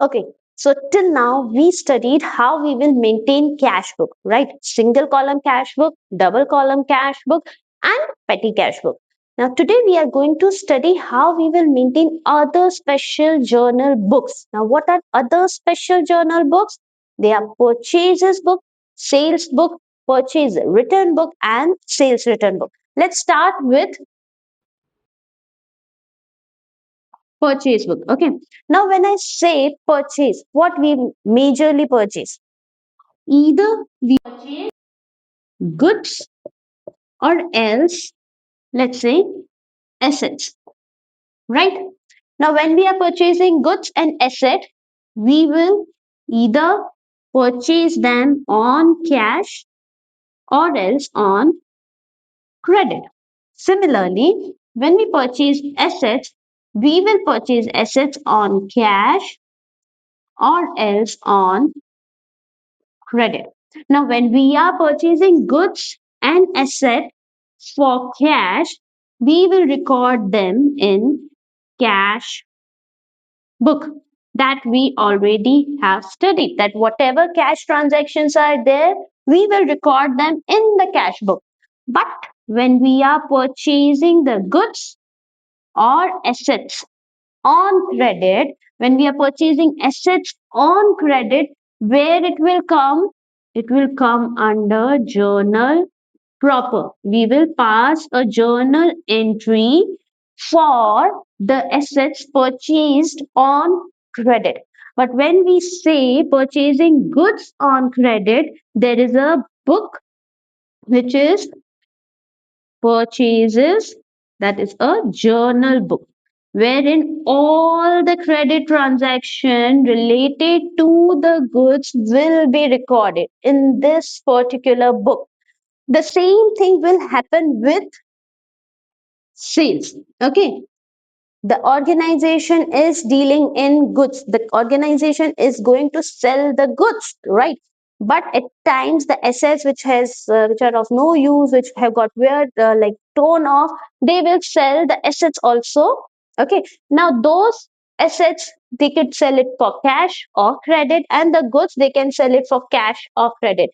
Okay, so till now we studied how we will maintain cash book, right? Single column cash book, double column cash book, and petty cash book. Now today we are going to study how we will maintain other special journal books. Now what are other special journal books? They are purchases book, sales book, purchase return book, and sales return book. Let's start with purchase book. Okay, now when I say purchase, what we majorly purchase? Either we purchase goods or else, let's say, assets, right? Now when we are purchasing goods and asset, we will either purchase them on cash or else on credit. Similarly, when we purchase assets, we will purchase assets on cash or else on credit. Now, when we are purchasing goods and asset for cash, we will record them in cash book that we already have studied. That whatever cash transactions are there, we will record them in the cash book. But when we are purchasing the goods or assets on credit, when we are purchasing assets on credit, where it will come under journal proper. We will pass a journal entry for the assets purchased on credit. But when we say purchasing goods on credit, there is a book which is purchases, that is a journal book wherein all the credit transaction related to the goods will be recorded in this particular book. The same thing will happen with sales. Okay, the organization is dealing in goods, the organization is going to sell the goods, right? But at times the assets which are of no use, which have got weird like torn off, they will sell the assets also. Okay, now those assets, they could sell it for cash or credit, and the goods they can sell it for cash or credit.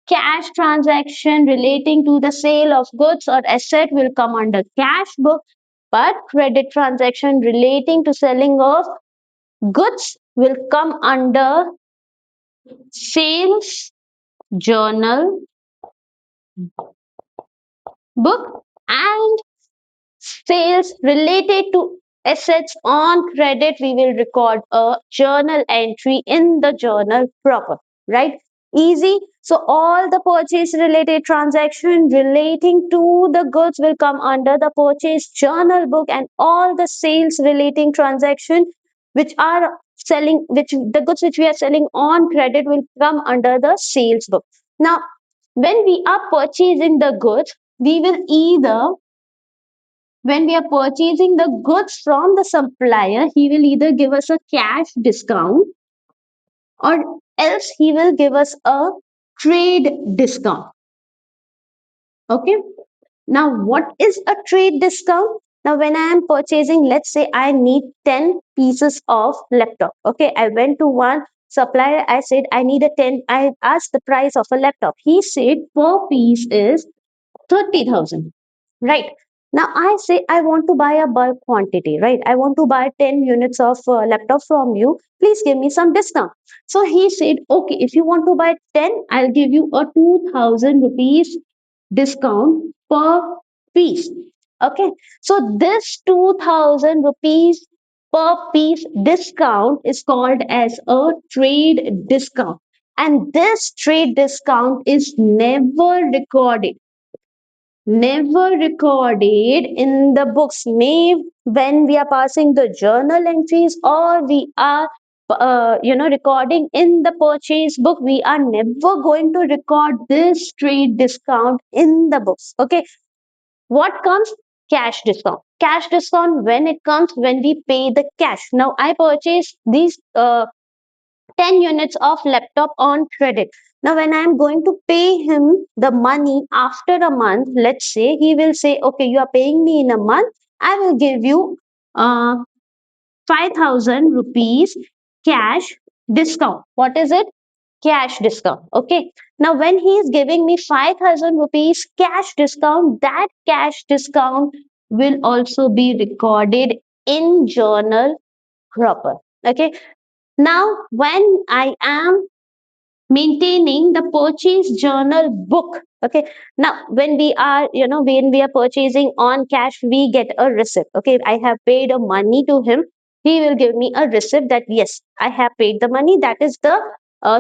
Cash transaction relating to the sale of goods or asset will come under cash book, but credit transaction relating to selling of goods will come under sales journal book, and sales related to assets on credit, we will record a journal entry in the journal proper, right? Easy. So all the purchase related transaction relating to the goods will come under the purchase journal book, and all the sales relating transaction which are selling, which the goods which we are selling on credit will come under the sales book. Now when we are purchasing the goods, we will either, when we are purchasing the goods from the supplier, he will either give us a cash discount or else he will give us a trade discount. Okay, now what is a trade discount? Now when I am purchasing, let's say I need 10 pieces of laptop. Okay, I went to one supplier, I said I need a 10, I asked the price of a laptop, he said per piece is 30,000. Right. Now I say I want to buy a bulk quantity, right? I want to buy 10 units of laptop from you. Please give me some discount. So he said, okay, if you want to buy 10, I'll give you a 2,000 rupees discount per piece. Okay. So this 2,000 rupees per piece discount is called as a trade discount. And this trade discount is never recorded in the books. May when we are passing the journal entries or we are recording in the purchase book, we are never going to record this trade discount in the books. Okay, what comes? Cash discount. Cash discount when it comes, when we pay the cash. Now I purchased these 10 units of laptop on credit. Now, when I'm going to pay him the money after a month, let's say he will say, okay, you are paying me in a month, I will give you 5,000 rupees cash discount. What is it? Cash discount. Okay. Now, when he is giving me 5,000 rupees cash discount, that cash discount will also be recorded in journal proper. Okay. Now, when I am maintaining the purchase journal book, okay, now when we are, when we are purchasing on cash, we get a receipt. Okay, I have paid a money to him, he will give me a receipt that yes, I have paid the money. That is the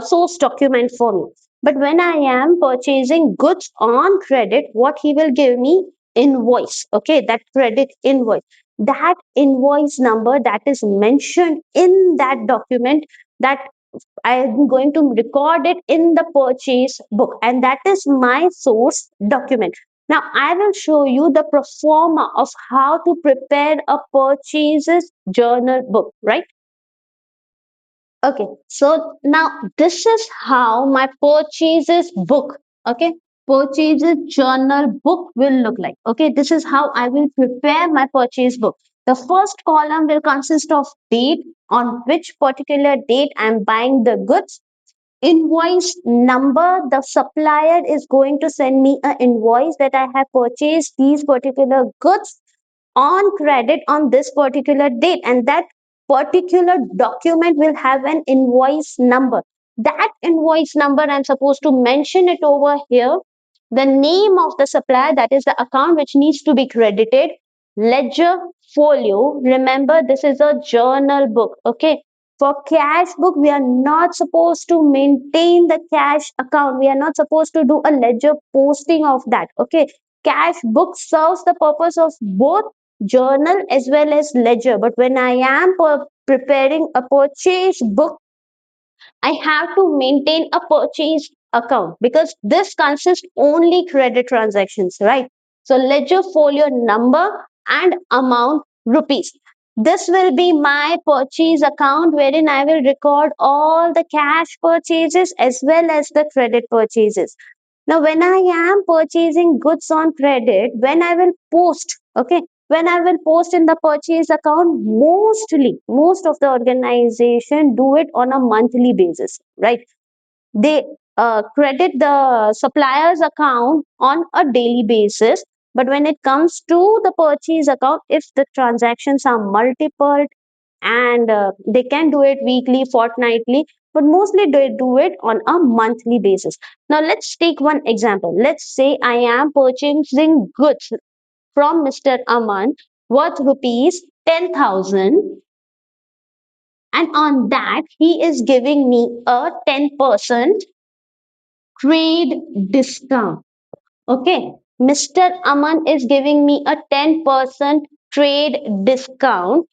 source document for me. But when I am purchasing goods on credit, what he will give me? Invoice. Okay, that credit invoice, that invoice number that is mentioned in that document, that I am going to record it in the purchase book, and that is my source document. Now, I will show you the pro forma of how to prepare a purchases journal book, right? Okay, so now this is how my purchases book, okay, purchases journal book will look like. Okay, this is how I will prepare my purchase book. The first column will consist of date, on which particular date I'm buying the goods. Invoice number, the supplier is going to send me an invoice that I have purchased these particular goods on credit on this particular date, and that particular document will have an invoice number. That invoice number, I'm supposed to mention it over here, the name of the supplier, that is the account which needs to be credited, ledger, folio. Remember, this is a journal book. Okay, for cash book, we are not supposed to maintain the cash account, we are not supposed to do a ledger posting of that. Okay, cash book serves the purpose of both journal as well as ledger. But when I am preparing a purchase book, I have to maintain a purchase account, because this consists only credit transactions, right? So ledger, folio number and amount, rupees. This will be my purchase account, wherein I will record all the cash purchases as well as the credit purchases. Now, when I am purchasing goods on credit, when I will post, okay, when I will post in the purchase account, most of the organization do it on a monthly basis, right? They credit the supplier's account on a daily basis. But when it comes to the purchase account, if the transactions are multiple, and they can do it weekly, fortnightly, but mostly they do it on a monthly basis. Now, let's take one example. Let's say I am purchasing goods from Mr. Aman worth rupees 10,000, and on that, he is giving me a 10% trade discount. Okay, Mr. Aman is giving me a 10% trade discount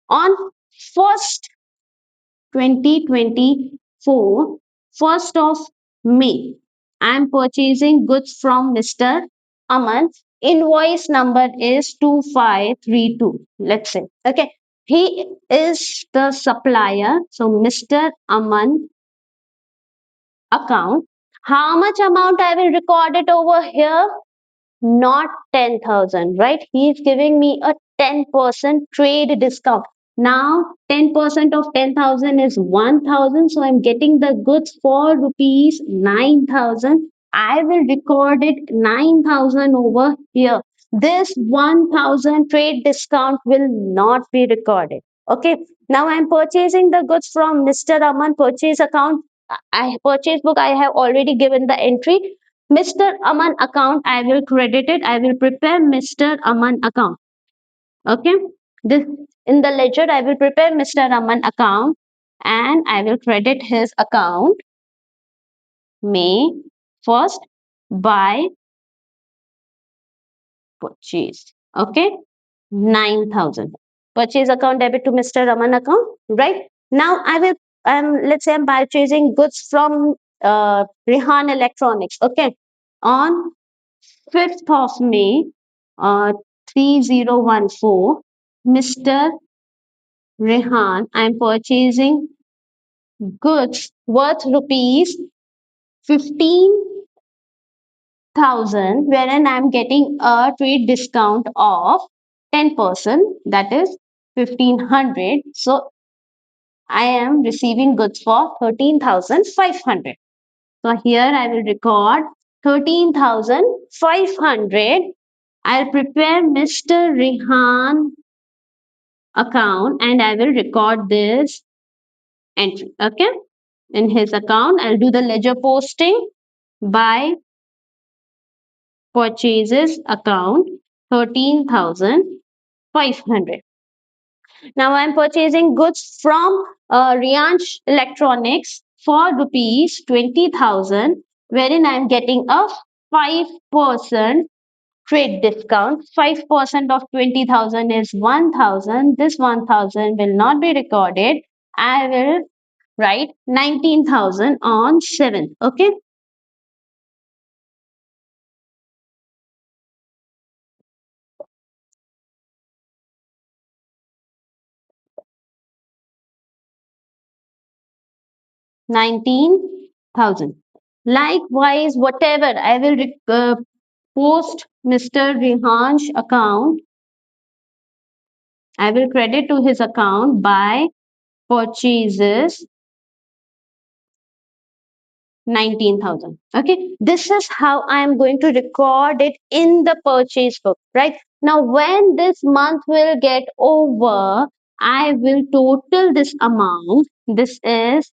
on first 2024, 1st of May. I am purchasing goods from Mr. Aman. Invoice number is 2532. Let's say. Okay. He is the supplier. So Mr. Aman account. How much amount I will record it over here? Not 10,000, right? He is giving me a 10% trade discount. Now, 10% of 10,000 is 1,000. So I'm getting the goods for rupees 9,000. I will record it 9,000 over here. This 1,000 trade discount will not be recorded. Okay. Now I'm purchasing the goods from Mr. Aman purchase account. I purchase book, I have already given the entry. Mr. Aman account, I will credit it. I will prepare Mr. Aman account. Okay. This in the ledger, I will prepare Mr. Aman account, and I will credit his account May 1st by purchase. Okay. 9,000. Purchase account debit to Mr. Raman account, right? Now I will, let's say I'm purchasing goods from Rehan Electronics, okay, on 5th of May, 3014, Mr. Rehan, I'm purchasing goods worth rupees 15,000, wherein I'm getting a trade discount of 10%, that is 1,500. So I am receiving goods for 13,500. So here I will record 13,500. I'll prepare Mr. Rehan account and I will record this entry. Okay. In his account, I'll do the ledger posting by purchases account 13,500. Now I'm purchasing goods from Rianch Electronics for rupees 20,000, wherein I'm getting a 5% trade discount. 5% of 20,000 is 1,000. This 1,000 will not be recorded. I will write 19,000 on 7th. Okay. 19,000. Likewise, whatever I will post Mr. Rihan's account, I will credit to his account by purchases 19,000. Okay, this is how I am going to record it in the purchase book, right? Now, when this month will get over, I will total this amount. This is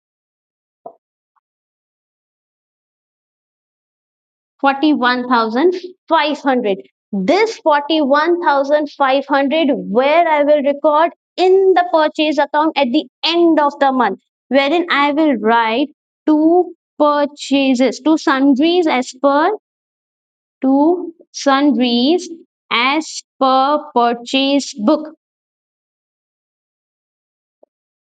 41,500. This 41,500, where I will record in the purchase account at the end of the month, wherein I will write two purchases, two sundries as per purchase book.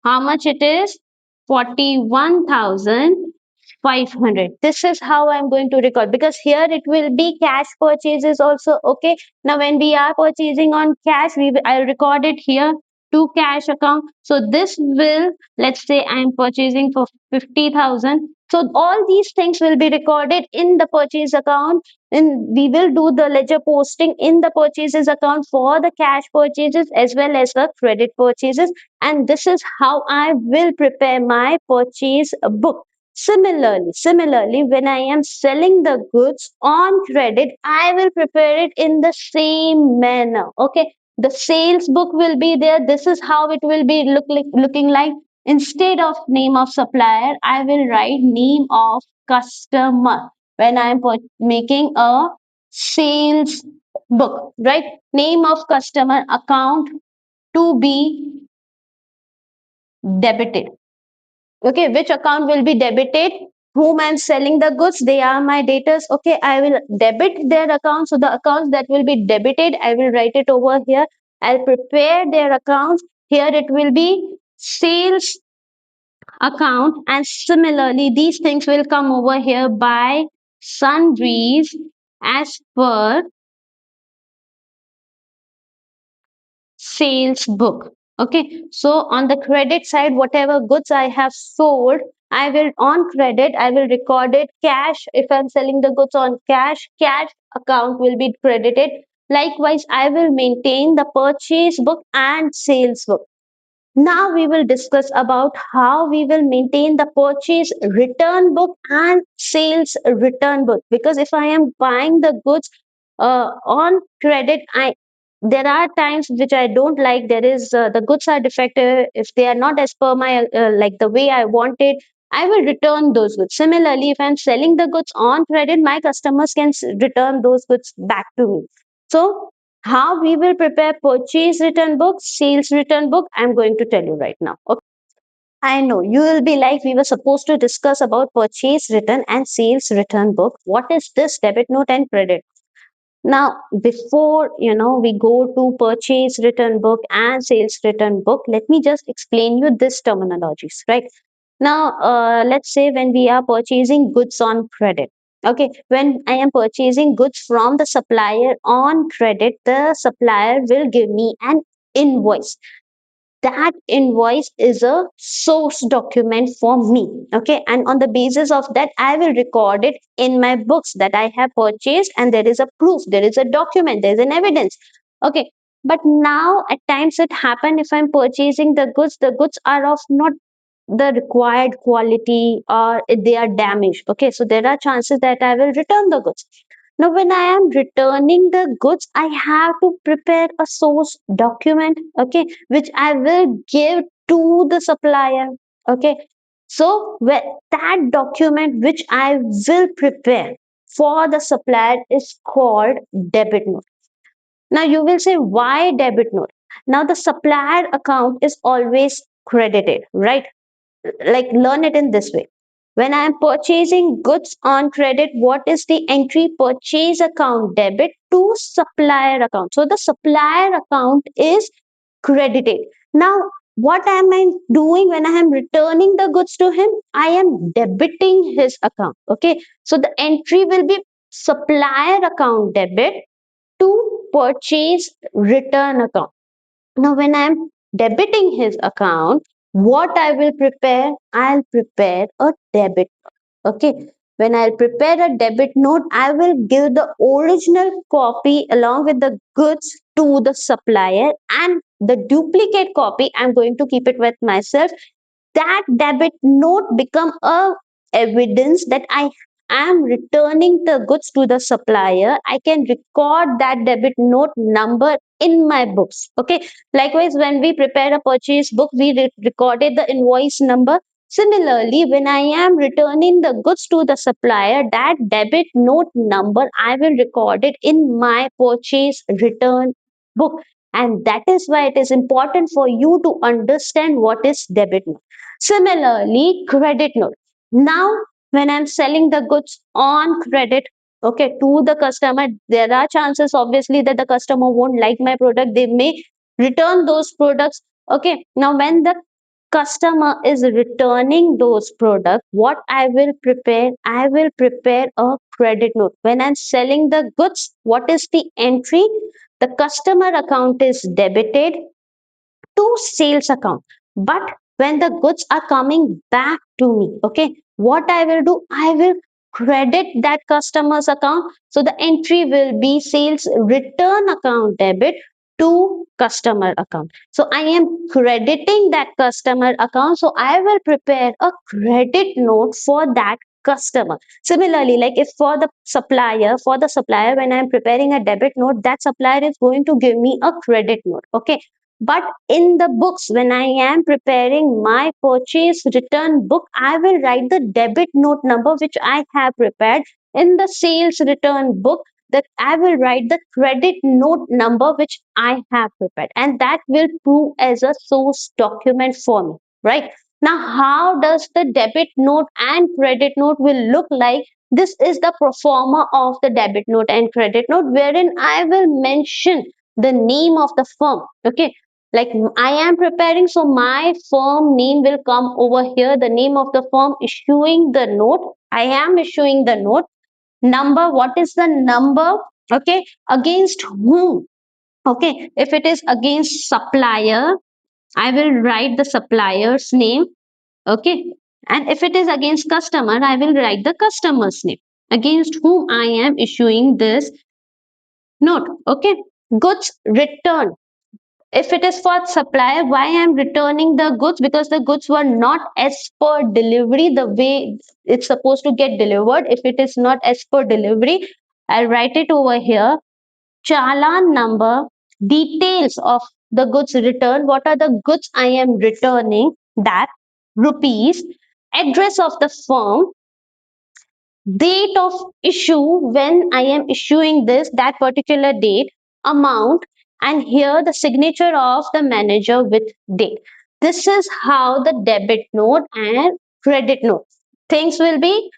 How much it is? 41,500. This is how I'm going to record, because here it will be cash purchases also. Okay. Now, when we are purchasing on cash, I'll record it here to cash account. So this will, let's say I'm purchasing for 50,000. So all these things will be recorded in the purchase account, and we will do the ledger posting in the purchases account for the cash purchases as well as the credit purchases. And this is how I will prepare my purchase book. Similarly, when I am selling the goods on credit, I will prepare it in the same manner. Okay, the sales book will be there. This is how it will be looking like. Instead of name of supplier, I will write name of customer when I am making a sales book, right? Name of customer, account to be debited. Okay, which account will be debited? Whom I'm selling the goods, they are my debtors. Okay, I will debit their accounts. So the accounts that will be debited, I will write it over here. I'll prepare their accounts. Here it will be sales account, and similarly, these things will come over here by sundries as per sales book. Okay, so on the credit side, whatever goods I have sold, I will on credit, I will record it cash. If I'm selling the goods on cash, cash account will be credited. Likewise, I will maintain the purchase book and sales book. Now we will discuss about how we will maintain the purchase return book and sales return book. Because if I am buying the goods on credit, I there are times which I don't like. There is the goods are defective. If they are not as per my like the way I want it, I will return those goods. Similarly, if I'm selling the goods on credit, my customers can return those goods back to me. So how we will prepare purchase return book, sales return book, I'm going to tell you right now. Okay. I know you will be like, we were supposed to discuss about purchase return and sales return book. What is this debit note and credit? Now, before we go to purchase return book and sales return book, let me just explain you this terminologies, right? Now, let's say when we are purchasing goods on credit. Okay, when I am purchasing goods from the supplier on credit, the supplier will give me an invoice. That invoice is a source document for me. Okay, and on the basis of that, I will record it in my books that I have purchased, and there is a proof, there is a document, there is an evidence. Okay, but now at times it happen, if I'm purchasing the goods are of not the required quality or if they are damaged. Okay, so there are chances that I will return the goods. Now, when I am returning the goods, I have to prepare a source document, okay, which I will give to the supplier. Okay, so that document which I will prepare for the supplier is called debit note. Now you will say, why debit note? Now the supplier account is always credited, right? Like, learn it in this way. When I am purchasing goods on credit, what is the entry? Purchase account debit to supplier account. So the supplier account is credited. Now, what am I doing when I am returning the goods to him? I am debiting his account. Okay. So the entry will be supplier account debit to purchase return account. Now, when I'm debiting his account, what I will prepare? I'll prepare a debit. Okay. When I'll prepare a debit note, I will give the original copy along with the goods to the supplier, and the duplicate copy I'm going to keep it with myself. That debit note become a evidence that I am returning the goods to the supplier. I can record that debit note number in my books. Okay. Likewise, when we prepare a purchase book, we recorded the invoice number. Similarly, when I am returning the goods to the supplier, that debit note number I will record it in my purchase return book. And that is why it is important for you to understand what is debit note. Similarly, credit note. Now, when I'm selling the goods on credit, okay, to the customer, there are chances obviously that the customer won't like my product. They may return those products. Okay, now when the customer is returning those products, what I will prepare? I will prepare a credit note. When I'm selling the goods, what is the entry? The customer account is debited to sales account. But when the goods are coming back to me, okay, what I will do? I will credit that customer's account. So the entry will be sales return account debit to customer account. So I am crediting that customer account. So I will prepare a credit note for that customer. Similarly, like if for the supplier, when I'm preparing a debit note, that supplier is going to give me a credit note. Okay, but in the books, when I am preparing my purchase return book, I will write the debit note number which I have prepared. In the sales return book, that I will write the credit note number which I have prepared, and that will prove as a source document for me, right? Now, how does the debit note and credit note will look like? This is the pro forma of the debit note and credit note, wherein I will mention the name of the firm. Okay, like I am preparing, so my firm name will come over here, the name of the firm issuing the note. I am issuing the note. Number, what is the number? Okay, against whom? Okay, if it is against supplier, I will write the supplier's name. Okay, and if it is against customer, I will write the customer's name against whom I am issuing this note. Okay, goods return. If it is for supplier, why I am returning the goods? Because the goods were not as per delivery, the way it's supposed to get delivered. If it is not as per delivery, I'll write it over here. Challan number, details of the goods returned. What are the goods I am returning? That, rupees, address of the firm, date of issue, when I am issuing this, that particular date, amount, and here the signature of the manager with date. This is how the debit note and credit note things will be.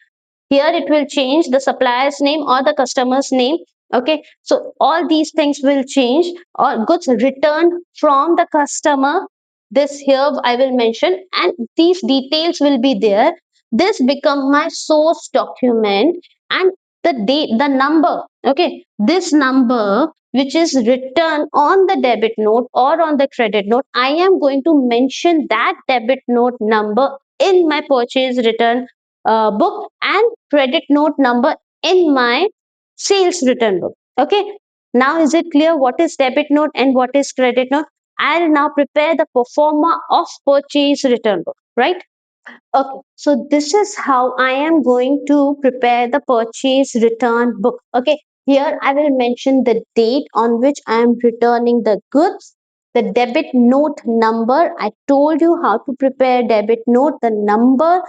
Here it will change the supplier's name or the customer's name. Okay, so all these things will change, or goods returned from the customer, this here I will mention, and these details will be there. This become my source document, and the date, the number, okay, this number which is written on the debit note or on the credit note, I am going to mention that debit note number in my purchase return book, and credit note number in my sales return book. Okay, now is it clear what is debit note and what is credit note? I'll now prepare the pro forma of purchase return book, right? Okay, so this is how I am going to prepare the purchase return book. Okay, here I will mention the date on which I am returning the goods, the debit note number. I told you how to prepare debit note, the number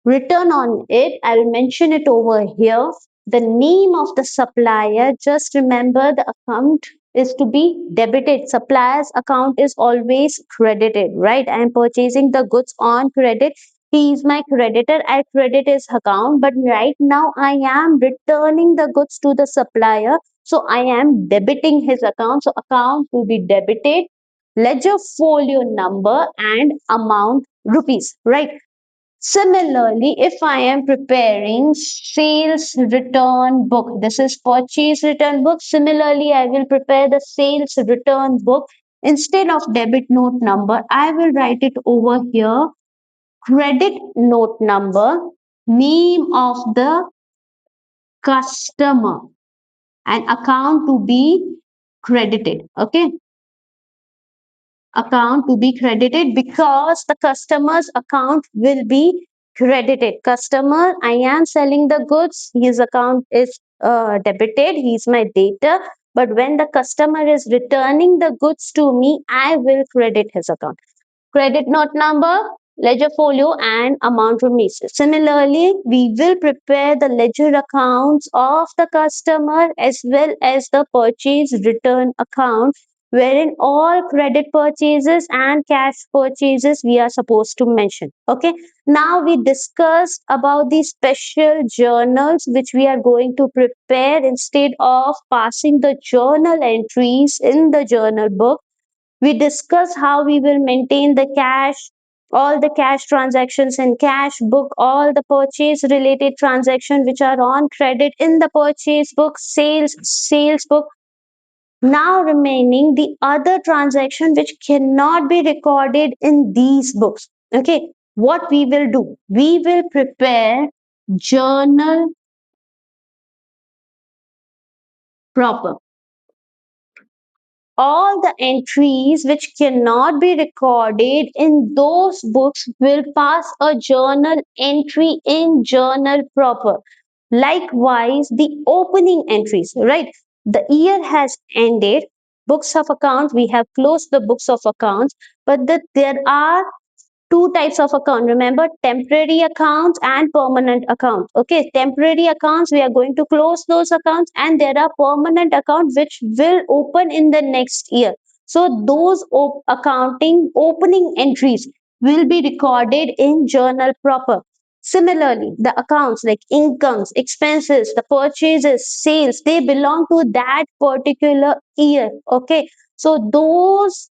written on it. I will mention it over here. The name of the supplier. Just remember the account is to be debited. Supplier's account is always credited, right? I am purchasing the goods on credit. He is my creditor. I credit his account, but right now I am returning the goods to the supplier. So I am debiting his account. So account to be debited, ledger folio number and amount rupees, right? Similarly, if I am preparing sales return book, this is purchase return book. Similarly, I will prepare the sales return book. Instead of debit note number, I will write it over here, credit note number, name of the customer, and account to be credited. Okay, account to be credited because the customer's account will be credited. Customer, I am selling the goods, his account is debited, he's my debtor. But when the customer is returning the goods to me, I will credit his account. Credit note number, ledger folio, and amount release. Similarly, we will prepare the ledger accounts of the customer as well as the purchase return account, wherein all credit purchases and cash purchases we are supposed to mention. Okay, now we discussed about the special journals which we are going to prepare instead of passing the journal entries in the journal book. We discuss how we will maintain the cash, all the cash transactions in cash book, all the purchase related transactions which are on credit in the purchase book, sales book. Now remaining the other transaction which cannot be recorded in these books. Okay, what we will do? We will prepare journal proper. All the entries which cannot be recorded in those books will pass a journal entry in journal proper. Likewise, the opening entries, right? The year has ended, books of accounts, we have closed the books of accounts, but there are two types of account. Remember, temporary accounts and permanent accounts. Okay, temporary accounts, we are going to close those accounts, and there are permanent accounts which will open in the next year. So those accounting opening entries will be recorded in journal proper. Similarly, the accounts like incomes, expenses, the purchases, sales, they belong to that particular year. Okay, so those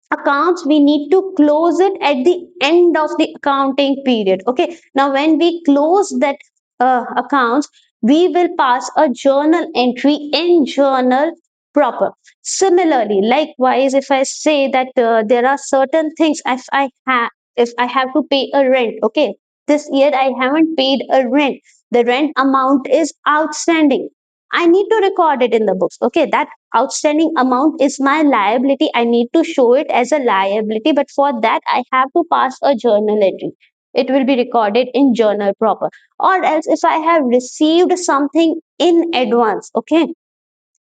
accounts we need to close it at the end of the accounting period. Okay, now when we close that accounts, we will pass a journal entry in journal proper. Similarly, likewise, if I say that there are certain things, if I have to pay a rent, okay, this year I haven't paid a rent, the rent amount is outstanding, I need to record it in the books. Okay, that outstanding amount is my liability. I need to show it as a liability, but for that, I have to pass a journal entry. It will be recorded in journal proper. Or else, if I have received something in advance, okay,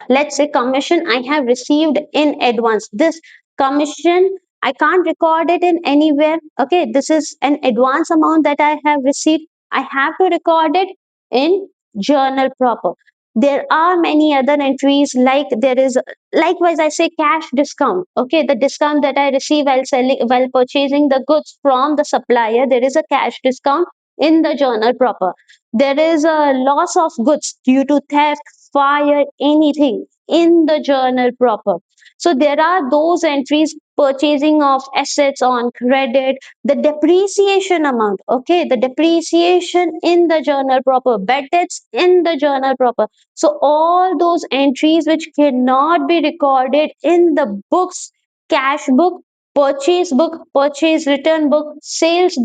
let's say commission I have received in advance, this commission I can't record it in anywhere. Okay, this is an advance amount that I have received, I have to record it in journal proper. There are many other entries, like there is, likewise I say cash discount. Okay, the discount that I receive while selling, while purchasing the goods from the supplier, there is a cash discount in the journal proper. There is a loss of goods due to theft, fire, anything in the journal proper. So there are those entries, purchasing of assets on credit, the depreciation amount, okay, the depreciation in the journal proper, bad debts in the journal proper. So all those entries which cannot be recorded in the books, cash book, purchase book, purchase return book, sales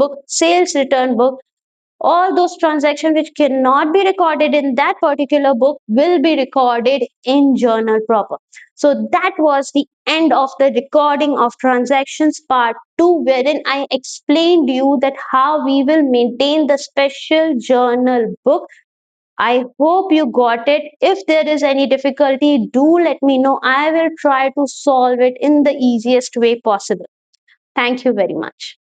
return book, All those transactions which cannot be recorded in that particular book will be recorded in journal proper. So that was the end of the recording of transactions part 2, wherein I explained you that how we will maintain the special journal book. I hope you got it. If there is any difficulty, do let me know. I will try to solve it in the easiest way possible. Thank you very much.